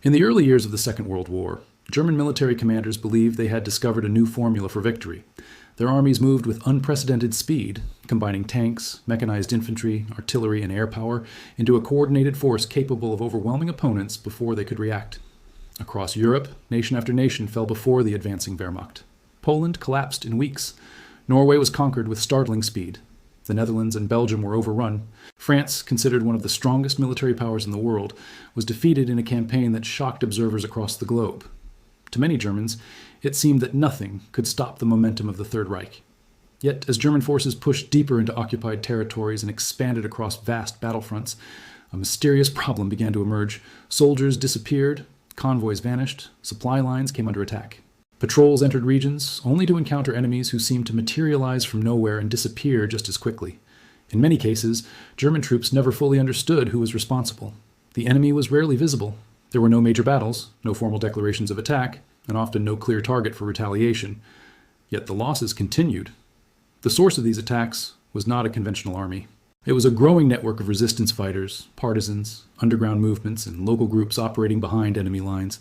In the early years of the Second World War, German military commanders believed they had discovered a new formula for victory. Their armies moved with unprecedented speed, combining tanks, mechanized infantry, artillery, and air power into a coordinated force capable of overwhelming opponents before they could react. Across Europe, nation after nation fell before the advancing Wehrmacht. Poland collapsed in weeks. Norway was conquered with startling speed. The Netherlands and Belgium were overrun. France, considered one of the strongest military powers in the world, was defeated in a campaign that shocked observers across the globe. To many Germans, it seemed that nothing could stop the momentum of the Third Reich. Yet, as German forces pushed deeper into occupied territories and expanded across vast battlefronts, a mysterious problem began to emerge. Soldiers disappeared, convoys vanished, supply lines came under attack. Patrols entered regions only to encounter enemies who seemed to materialize from nowhere and disappear just as quickly. In many cases, German troops never fully understood who was responsible. The enemy was rarely visible. There were no major battles, no formal declarations of attack, and often no clear target for retaliation. Yet the losses continued. The source of these attacks was not a conventional army. It was a growing network of resistance fighters, partisans, underground movements, and local groups operating behind enemy lines.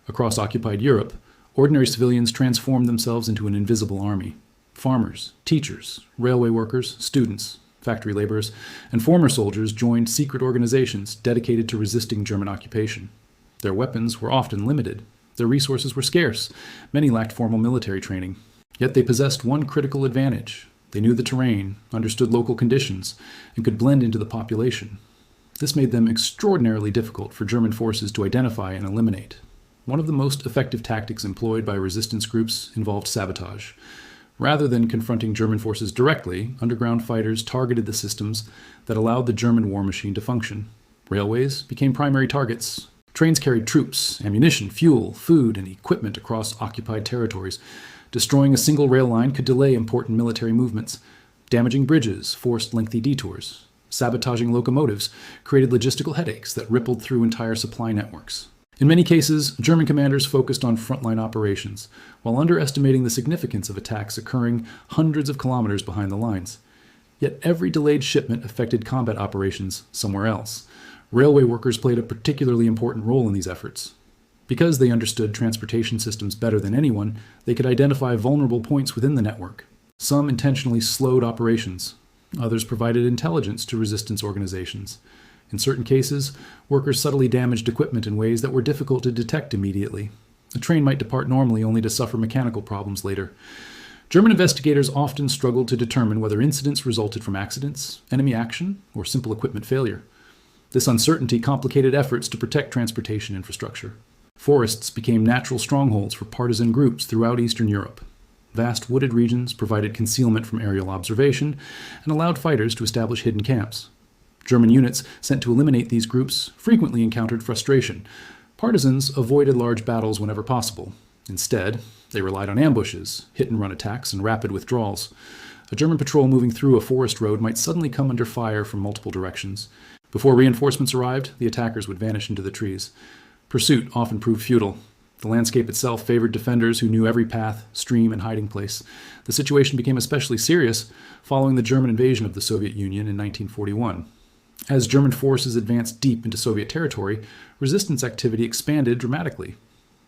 Across occupied Europe, ordinary civilians transformed themselves into an invisible army. Farmers, teachers, railway workers, students, factory laborers, and former soldiers joined secret organizations dedicated to resisting German occupation. Their weapons were often limited. Their resources were scarce. Many lacked formal military training. Yet they possessed one critical advantage. They knew the terrain, understood local conditions, and could blend into the population. This made them extraordinarily difficult for German forces to identify and eliminate. One of the most effective tactics employed by resistance groups involved sabotage. Rather than confronting German forces directly, underground fighters targeted the systems that allowed the German war machine to function. Railways became primary targets. Trains carried troops, ammunition, fuel, food, and equipment across occupied territories. Destroying a single rail line could delay important military movements. Damaging bridges forced lengthy detours. Sabotaging locomotives created logistical headaches that rippled through entire supply networks. In many cases, German commanders focused on frontline operations, while underestimating the significance of attacks occurring hundreds of kilometers behind the lines. Yet every delayed shipment affected combat operations somewhere else. Railway workers played a particularly important role in these efforts. Because they understood transportation systems better than anyone, they could identify vulnerable points within the network. Some intentionally slowed operations. Others provided intelligence to resistance organizations. In certain cases, workers subtly damaged equipment in ways that were difficult to detect immediately. A train might depart normally only to suffer mechanical problems later. German investigators often struggled to determine whether incidents resulted from accidents, enemy action, or simple equipment failure. This uncertainty complicated efforts to protect transportation infrastructure. Forests became natural strongholds for partisan groups throughout Eastern Europe. Vast wooded regions provided concealment from aerial observation and allowed fighters to establish hidden camps. German units sent to eliminate these groups frequently encountered frustration. Partisans avoided large battles whenever possible. Instead, they relied on ambushes, hit-and-run attacks, and rapid withdrawals. A German patrol moving through a forest road might suddenly come under fire from multiple directions. Before reinforcements arrived, the attackers would vanish into the trees. Pursuit often proved futile. The landscape itself favored defenders who knew every path, stream, and hiding place. The situation became especially serious following the German invasion of the Soviet Union in 1941. As German forces advanced deep into Soviet territory, resistance activity expanded dramatically.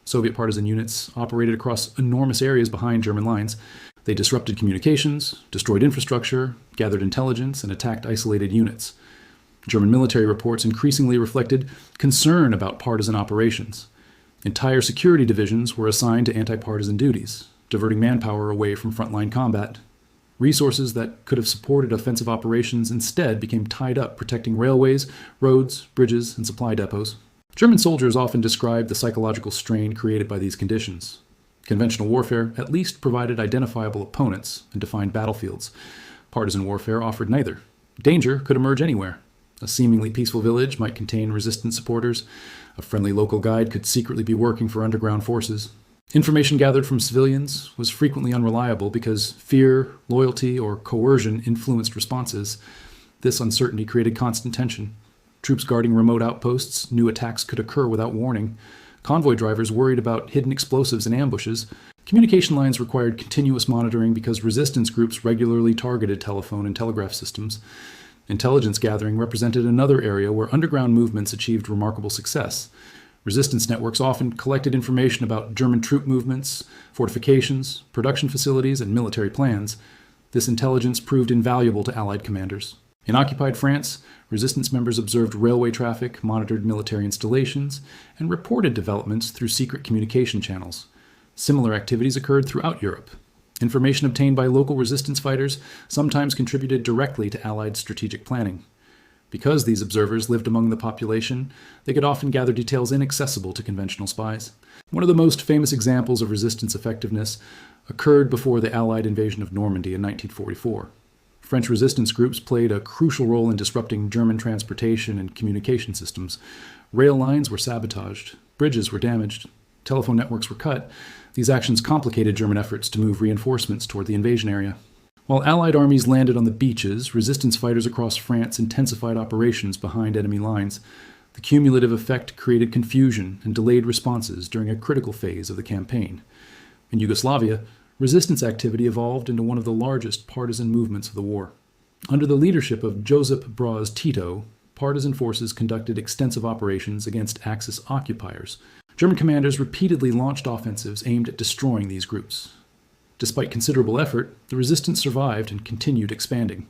Soviet partisan units operated across enormous areas behind German lines. They disrupted communications, destroyed infrastructure, gathered intelligence, and attacked isolated units. German military reports increasingly reflected concern about partisan operations. Entire security divisions were assigned to anti-partisan duties, diverting manpower away from frontline combat. Resources that could have supported offensive operations instead became tied up protecting railways, roads, bridges, and supply depots. German soldiers often described the psychological strain created by these conditions. Conventional warfare at least provided identifiable opponents and defined battlefields. Partisan warfare offered neither. Danger could emerge anywhere. A seemingly peaceful village might contain resistance supporters. A friendly local guide could secretly be working for underground forces. Information gathered from civilians was frequently unreliable because fear, loyalty, or coercion influenced responses. This uncertainty created constant tension. Troops guarding remote outposts knew attacks could occur without warning. Convoy drivers worried about hidden explosives and ambushes. Communication lines required continuous monitoring because resistance groups regularly targeted telephone and telegraph systems. Intelligence gathering represented another area where underground movements achieved remarkable success. Resistance networks often collected information about German troop movements, fortifications, production facilities, and military plans. This intelligence proved invaluable to Allied commanders. In occupied France, resistance members observed railway traffic, monitored military installations, and reported developments through secret communication channels. Similar activities occurred throughout Europe. Information obtained by local resistance fighters sometimes contributed directly to Allied strategic planning. Because these observers lived among the population, they could often gather details inaccessible to conventional spies. One of the most famous examples of resistance effectiveness occurred before the Allied invasion of Normandy in 1944. French resistance groups played a crucial role in disrupting German transportation and communication systems. Rail lines were sabotaged, bridges were damaged, telephone networks were cut. These actions complicated German efforts to move reinforcements toward the invasion area. While Allied armies landed on the beaches, resistance fighters across France intensified operations behind enemy lines. The cumulative effect created confusion and delayed responses during a critical phase of the campaign. In Yugoslavia, resistance activity evolved into one of the largest partisan movements of the war. Under the leadership of Josip Broz Tito, partisan forces conducted extensive operations against Axis occupiers. German commanders repeatedly launched offensives aimed at destroying these groups. Despite considerable effort, the resistance survived and continued expanding.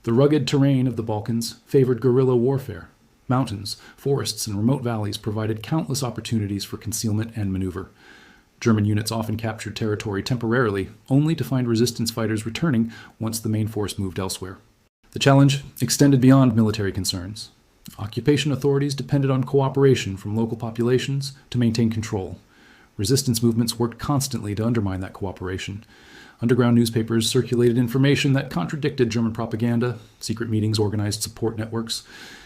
The rugged terrain of the Balkans favored guerrilla warfare. Mountains, forests, and remote valleys provided countless opportunities for concealment and maneuver. German units often captured territory temporarily, only to find resistance fighters returning once the main force moved elsewhere. The challenge extended beyond military concerns. Occupation authorities depended on cooperation from local populations to maintain control. Resistance movements worked constantly to undermine that cooperation. Underground newspapers circulated information that contradicted German propaganda, secret meetings organized support networks,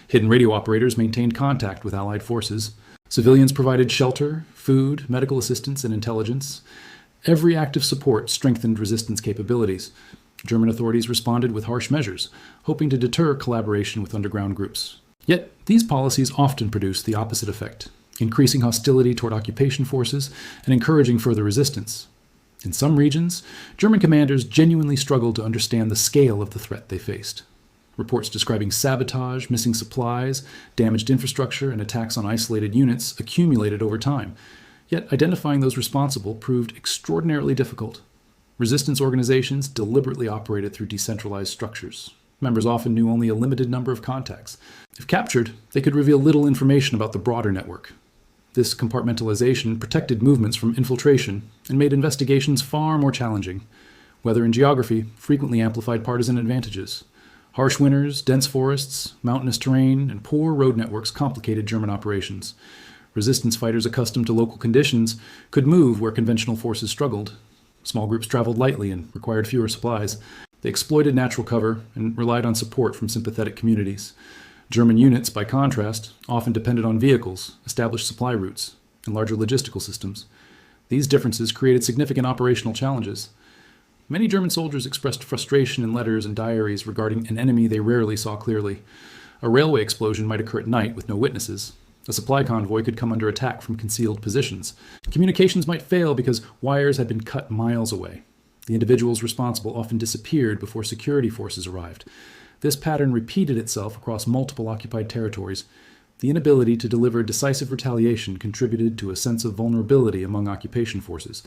hidden radio operators maintained contact with Allied forces, civilians provided shelter, food, medical assistance, and intelligence. Every act of support strengthened resistance capabilities. German authorities responded with harsh measures, hoping to deter collaboration with underground groups. Yet, these policies often produced the opposite effect, increasing hostility toward occupation forces and encouraging further resistance. In some regions, German commanders genuinely struggled to understand the scale of the threat they faced. Reports describing sabotage, missing supplies, damaged infrastructure, and attacks on isolated units accumulated over time. Yet identifying those responsible proved extraordinarily difficult. Resistance organizations deliberately operated through decentralized structures. Members often knew only a limited number of contacts. If captured, they could reveal little information about the broader network. This compartmentalization protected movements from infiltration and made investigations far more challenging. Weather and geography frequently amplified partisan advantages. Harsh winters, dense forests, mountainous terrain, and poor road networks complicated German operations. Resistance fighters accustomed to local conditions could move where conventional forces struggled. Small groups traveled lightly and required fewer supplies. They exploited natural cover and relied on support from sympathetic communities. German units, by contrast, often depended on vehicles, established supply routes, and larger logistical systems. These differences created significant operational challenges. Many German soldiers expressed frustration in letters and diaries regarding an enemy they rarely saw clearly. A railway explosion might occur at night with no witnesses. A supply convoy could come under attack from concealed positions. Communications might fail because wires had been cut miles away. The individuals responsible often disappeared before security forces arrived. This pattern repeated itself across multiple occupied territories. The inability to deliver decisive retaliation contributed to a sense of vulnerability among occupation forces.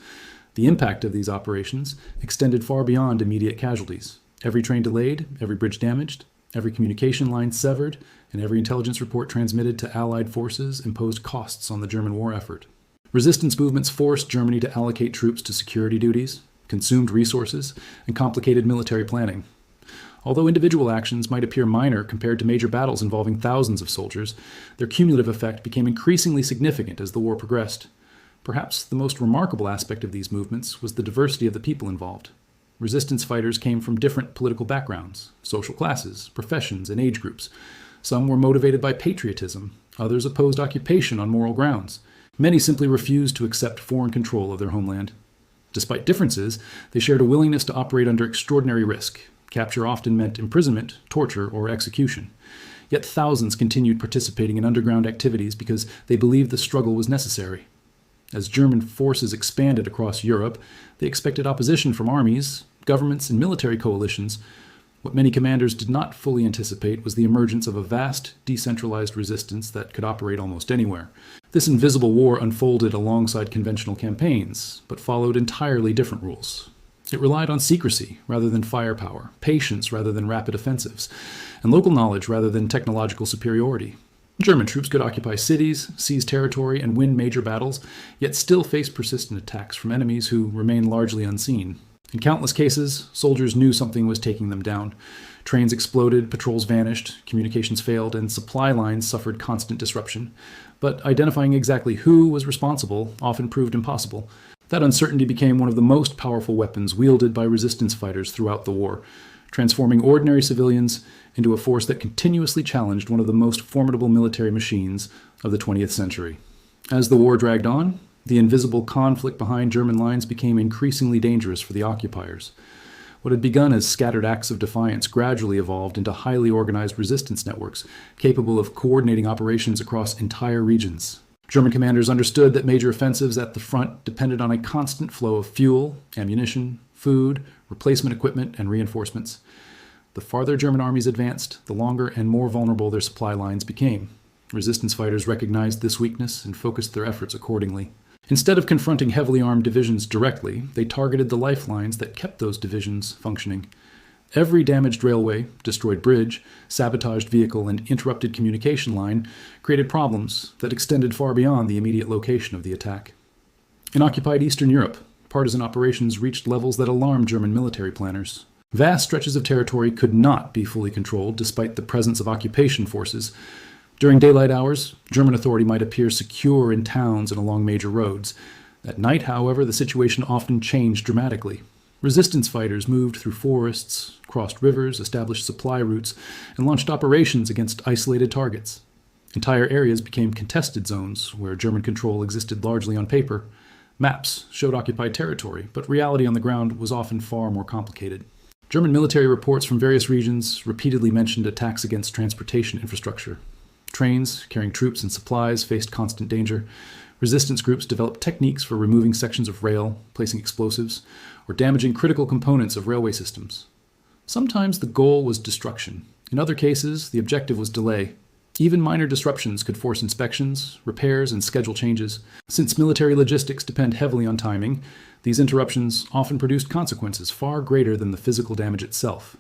The impact of these operations extended far beyond immediate casualties. Every train delayed, every bridge damaged, every communication line severed, and every intelligence report transmitted to Allied forces imposed costs on the German war effort. Resistance movements forced Germany to allocate troops to security duties, consumed resources, and complicated military planning. Although individual actions might appear minor compared to major battles involving thousands of soldiers, their cumulative effect became increasingly significant as the war progressed. Perhaps the most remarkable aspect of these movements was the diversity of the people involved. Resistance fighters came from different political backgrounds, social classes, professions, and age groups. Some were motivated by patriotism, others opposed occupation on moral grounds. Many simply refused to accept foreign control of their homeland. Despite differences, they shared a willingness to operate under extraordinary risk. Capture often meant imprisonment, torture, or execution. Yet thousands continued participating in underground activities because they believed the struggle was necessary. As German forces expanded across Europe, they expected opposition from armies, governments, and military coalitions. What many commanders did not fully anticipate was the emergence of a vast, decentralized resistance that could operate almost anywhere. This invisible war unfolded alongside conventional campaigns, but followed entirely different rules. It relied on secrecy rather than firepower, patience rather than rapid offensives, and local knowledge rather than technological superiority. German troops could occupy cities, seize territory, and win major battles, yet still face persistent attacks from enemies who remain largely unseen. In countless cases, soldiers knew something was taking them down. Trains exploded, patrols vanished, communications failed, and supply lines suffered constant disruption. But identifying exactly who was responsible often proved impossible. That uncertainty became one of the most powerful weapons wielded by resistance fighters throughout the war, transforming ordinary civilians into a force that continuously challenged one of the most formidable military machines of the 20th century. As the war dragged on, the invisible conflict behind German lines became increasingly dangerous for the occupiers. What had begun as scattered acts of defiance gradually evolved into highly organized resistance networks, capable of coordinating operations across entire regions. German commanders understood that major offensives at the front depended on a constant flow of fuel, ammunition, food, replacement equipment, and reinforcements. The farther German armies advanced, the longer and more vulnerable their supply lines became. Resistance fighters recognized this weakness and focused their efforts accordingly. Instead of confronting heavily armed divisions directly, they targeted the lifelines that kept those divisions functioning. Every damaged railway, destroyed bridge, sabotaged vehicle, and interrupted communication line created problems that extended far beyond the immediate location of the attack. In occupied Eastern Europe, partisan operations reached levels that alarmed German military planners. Vast stretches of territory could not be fully controlled despite the presence of occupation forces. During daylight hours, German authority might appear secure in towns and along major roads. At night, however, the situation often changed dramatically. Resistance fighters moved through forests, crossed rivers, established supply routes, and launched operations against isolated targets. Entire areas became contested zones where German control existed largely on paper. Maps showed occupied territory, but reality on the ground was often far more complicated. German military reports from various regions repeatedly mentioned attacks against transportation infrastructure. Trains carrying troops and supplies faced constant danger. Resistance groups developed techniques for removing sections of rail, placing explosives, or damaging critical components of railway systems. Sometimes the goal was destruction. In other cases, the objective was delay. Even minor disruptions could force inspections, repairs, and schedule changes. Since military logistics depend heavily on timing, these interruptions often produced consequences far greater than the physical damage itself.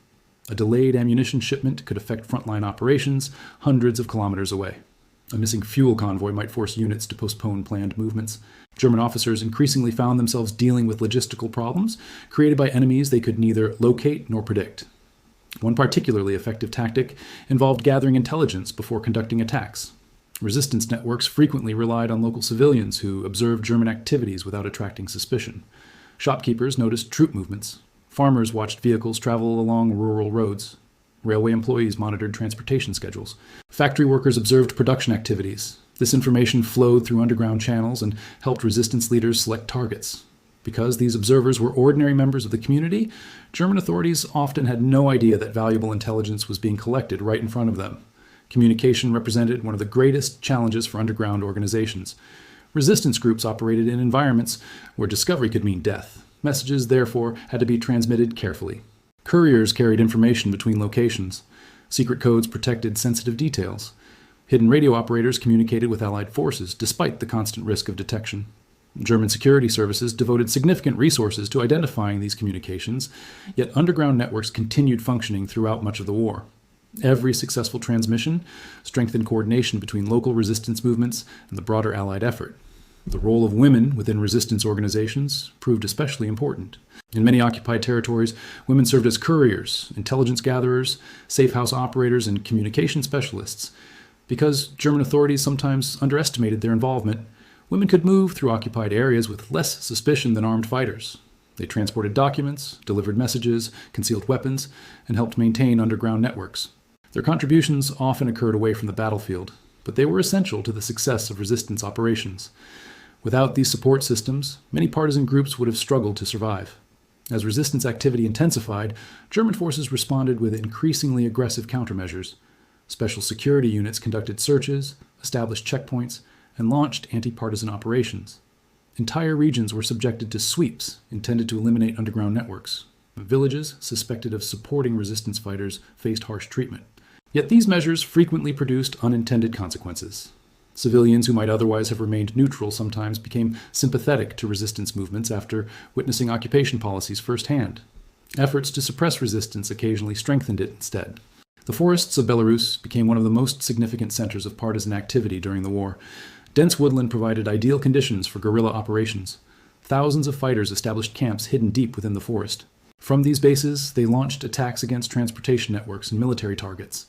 A delayed ammunition shipment could affect frontline operations hundreds of kilometers away. A missing fuel convoy might force units to postpone planned movements. German officers increasingly found themselves dealing with logistical problems created by enemies they could neither locate nor predict. One particularly effective tactic involved gathering intelligence before conducting attacks. Resistance networks frequently relied on local civilians who observed German activities without attracting suspicion. Shopkeepers noticed troop movements. Farmers watched vehicles travel along rural roads. Railway employees monitored transportation schedules. Factory workers observed production activities. This information flowed through underground channels and helped resistance leaders select targets. Because these observers were ordinary members of the community, German authorities often had no idea that valuable intelligence was being collected right in front of them. Communication represented one of the greatest challenges for underground organizations. Resistance groups operated in environments where discovery could mean death. Messages, therefore, had to be transmitted carefully. Couriers carried information between locations. Secret codes protected sensitive details. Hidden radio operators communicated with Allied forces, despite the constant risk of detection. German security services devoted significant resources to identifying these communications, yet underground networks continued functioning throughout much of the war. Every successful transmission strengthened coordination between local resistance movements and the broader Allied effort. The role of women within resistance organizations proved especially important. In many occupied territories, women served as couriers, intelligence gatherers, safe house operators, and communication specialists. Because German authorities sometimes underestimated their involvement, women could move through occupied areas with less suspicion than armed fighters. They transported documents, delivered messages, concealed weapons, and helped maintain underground networks. Their contributions often occurred away from the battlefield, but they were essential to the success of resistance operations. Without these support systems, many partisan groups would have struggled to survive. As resistance activity intensified, German forces responded with increasingly aggressive countermeasures. Special security units conducted searches, established checkpoints, and launched anti-partisan operations. Entire regions were subjected to sweeps intended to eliminate underground networks. Villages suspected of supporting resistance fighters faced harsh treatment. Yet these measures frequently produced unintended consequences. Civilians who might otherwise have remained neutral sometimes became sympathetic to resistance movements after witnessing occupation policies firsthand. Efforts to suppress resistance occasionally strengthened it instead. The forests of Belarus became one of the most significant centers of partisan activity during the war. Dense woodland provided ideal conditions for guerrilla operations. Thousands of fighters established camps hidden deep within the forest. From these bases, they launched attacks against transportation networks and military targets.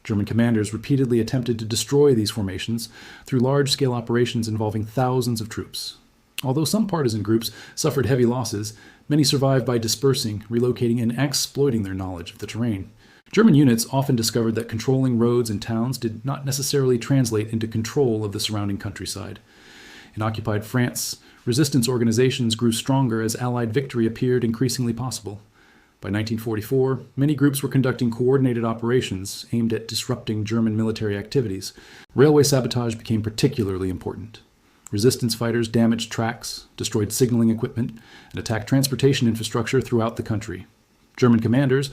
German commanders repeatedly attempted to destroy these formations through large-scale operations involving thousands of troops. Although some partisan groups suffered heavy losses, many survived by dispersing, relocating, and exploiting their knowledge of the terrain. German units often discovered that controlling roads and towns did not necessarily translate into control of the surrounding countryside. In occupied France, resistance organizations grew stronger as Allied victory appeared increasingly possible. By 1944, many groups were conducting coordinated operations aimed at disrupting German military activities. Railway sabotage became particularly important. Resistance fighters damaged tracks, destroyed signaling equipment, and attacked transportation infrastructure throughout the country. German commanders,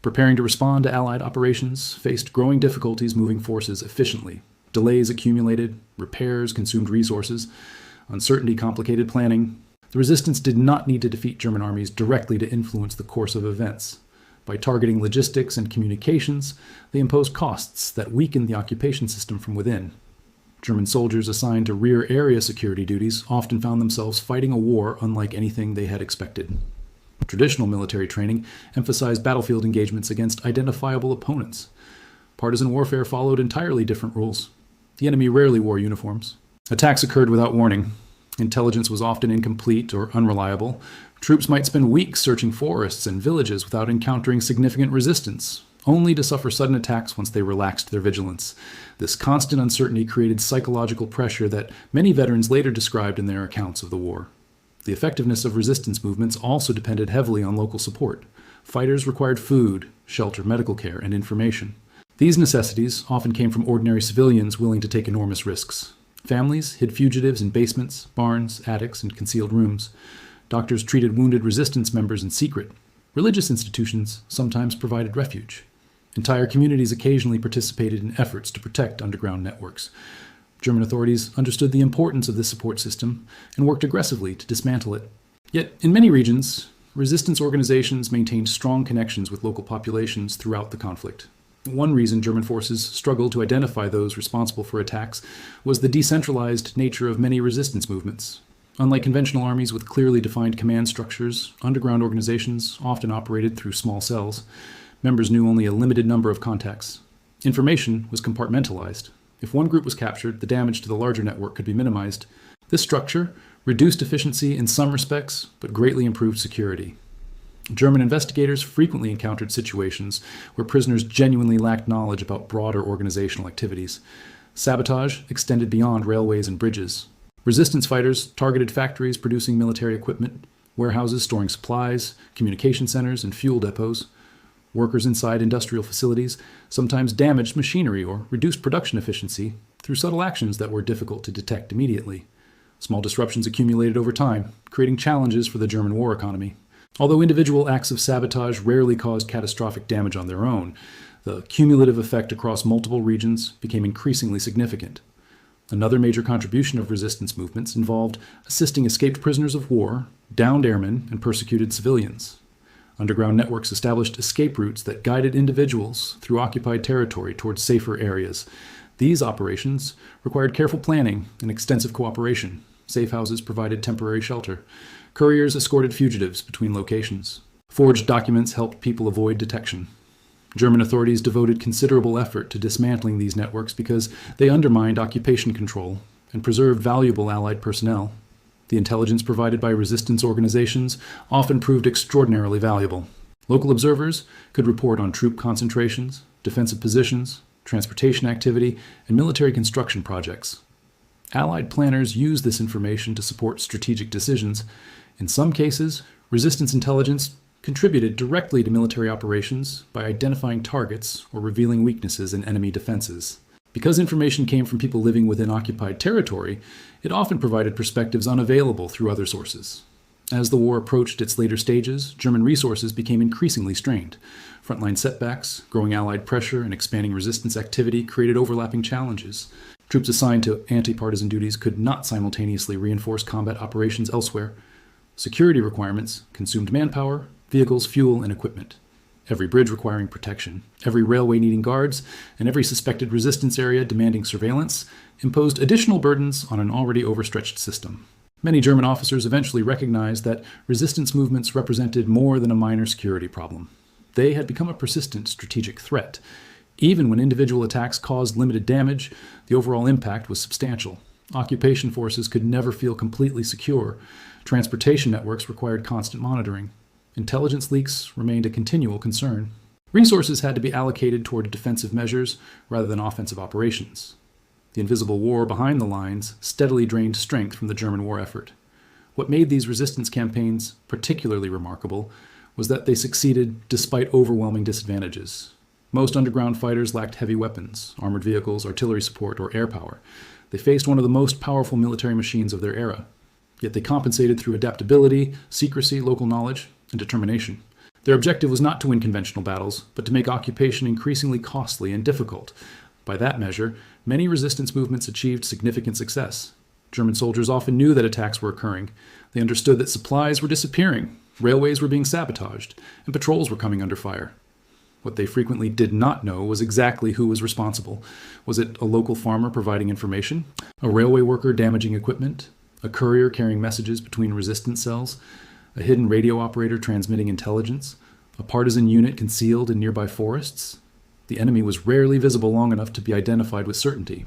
preparing to respond to Allied operations, faced growing difficulties moving forces efficiently. Delays accumulated, repairs consumed resources, uncertainty complicated planning. The resistance did not need to defeat German armies directly to influence the course of events. By targeting logistics and communications, they imposed costs that weakened the occupation system from within. German soldiers assigned to rear area security duties often found themselves fighting a war unlike anything they had expected. Traditional military training emphasized battlefield engagements against identifiable opponents. Partisan warfare followed entirely different rules. The enemy rarely wore uniforms. Attacks occurred without warning. Intelligence was often incomplete or unreliable. Troops might spend weeks searching forests and villages without encountering significant resistance, only to suffer sudden attacks once they relaxed their vigilance. This constant uncertainty created psychological pressure that many veterans later described in their accounts of the war. The effectiveness of resistance movements also depended heavily on local support. Fighters required food, shelter, medical care, and information. These necessities often came from ordinary civilians willing to take enormous risks. Families hid fugitives in basements, barns, attics, and concealed rooms. Doctors treated wounded resistance members in secret. Religious institutions sometimes provided refuge. Entire communities occasionally participated in efforts to protect underground networks. German authorities understood the importance of this support system and worked aggressively to dismantle it. Yet, in many regions, resistance organizations maintained strong connections with local populations throughout the conflict. One reason German forces struggled to identify those responsible for attacks was the decentralized nature of many resistance movements. Unlike conventional armies with clearly defined command structures, underground organizations often operated through small cells. Members knew only a limited number of contacts. Information was compartmentalized. If one group was captured, the damage to the larger network could be minimized. This structure reduced efficiency in some respects, but greatly improved security. German investigators frequently encountered situations where prisoners genuinely lacked knowledge about broader organizational activities. Sabotage extended beyond railways and bridges. Resistance fighters targeted factories producing military equipment, warehouses storing supplies, communication centers, and fuel depots. Workers inside industrial facilities sometimes damaged machinery or reduced production efficiency through subtle actions that were difficult to detect immediately. Small disruptions accumulated over time, creating challenges for the German war economy. Although individual acts of sabotage rarely caused catastrophic damage on their own, the cumulative effect across multiple regions became increasingly significant. Another major contribution of resistance movements involved assisting escaped prisoners of war, downed airmen, and persecuted civilians. Underground networks established escape routes that guided individuals through occupied territory towards safer areas. These operations required careful planning and extensive cooperation. Safe houses provided temporary shelter. Couriers escorted fugitives between locations. Forged documents helped people avoid detection. German authorities devoted considerable effort to dismantling these networks because they undermined occupation control and preserved valuable Allied personnel. The intelligence provided by resistance organizations often proved extraordinarily valuable. Local observers could report on troop concentrations, defensive positions, transportation activity, and military construction projects. Allied planners used this information to support strategic decisions. In some cases, resistance intelligence contributed directly to military operations by identifying targets or revealing weaknesses in enemy defenses. Because information came from people living within occupied territory, it often provided perspectives unavailable through other sources. As the war approached its later stages, German resources became increasingly strained. Frontline setbacks, growing Allied pressure, and expanding resistance activity created overlapping challenges. Troops assigned to anti-partisan duties could not simultaneously reinforce combat operations elsewhere. Security requirements consumed manpower, vehicles, fuel, and equipment. Every bridge requiring protection, every railway needing guards, and every suspected resistance area demanding surveillance imposed additional burdens on an already overstretched system. Many German officers eventually recognized that resistance movements represented more than a minor security problem. They had become a persistent strategic threat. Even when individual attacks caused limited damage, the overall impact was substantial. Occupation forces could never feel completely secure. Transportation networks required constant monitoring. Intelligence leaks remained a continual concern. Resources had to be allocated toward defensive measures rather than offensive operations. The invisible war behind the lines steadily drained strength from the German war effort. What made these resistance campaigns particularly remarkable was that they succeeded despite overwhelming disadvantages. Most underground fighters lacked heavy weapons, armored vehicles, artillery support, or air power. They faced one of the most powerful military machines of their era. Yet they compensated through adaptability, secrecy, local knowledge, and determination. Their objective was not to win conventional battles, but to make occupation increasingly costly and difficult. By that measure, many resistance movements achieved significant success. German soldiers often knew that attacks were occurring. They understood that supplies were disappearing, railways were being sabotaged, and patrols were coming under fire. What they frequently did not know was exactly who was responsible. Was it a local farmer providing information? A railway worker damaging equipment? A courier carrying messages between resistance cells? A hidden radio operator transmitting intelligence? A partisan unit concealed in nearby forests? The enemy was rarely visible long enough to be identified with certainty.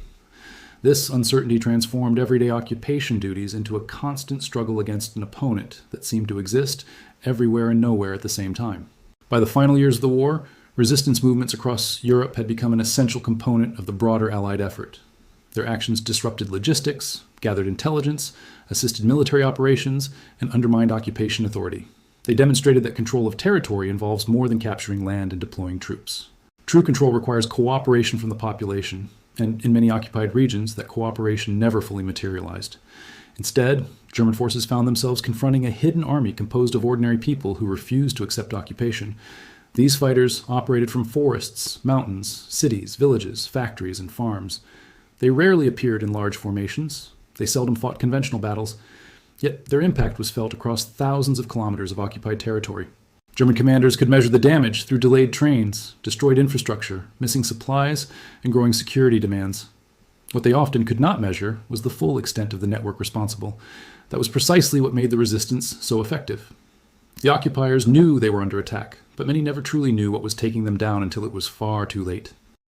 This uncertainty transformed everyday occupation duties into a constant struggle against an opponent that seemed to exist everywhere and nowhere at the same time. By the final years of the war, resistance movements across Europe had become an essential component of the broader Allied effort. Their actions disrupted logistics, gathered intelligence, assisted military operations, and undermined occupation authority. They demonstrated that control of territory involves more than capturing land and deploying troops. True control requires cooperation from the population, and in many occupied regions, that cooperation never fully materialized. Instead, German forces found themselves confronting a hidden army composed of ordinary people who refused to accept occupation. These fighters operated from forests, mountains, cities, villages, factories, and farms. They rarely appeared in large formations. They seldom fought conventional battles, yet their impact was felt across thousands of kilometers of occupied territory. German commanders could measure the damage through delayed trains, destroyed infrastructure, missing supplies, and growing security demands. What they often could not measure was the full extent of the network responsible. That was precisely what made the resistance so effective. The occupiers knew they were under attack, but many never truly knew what was taking them down until it was far too late.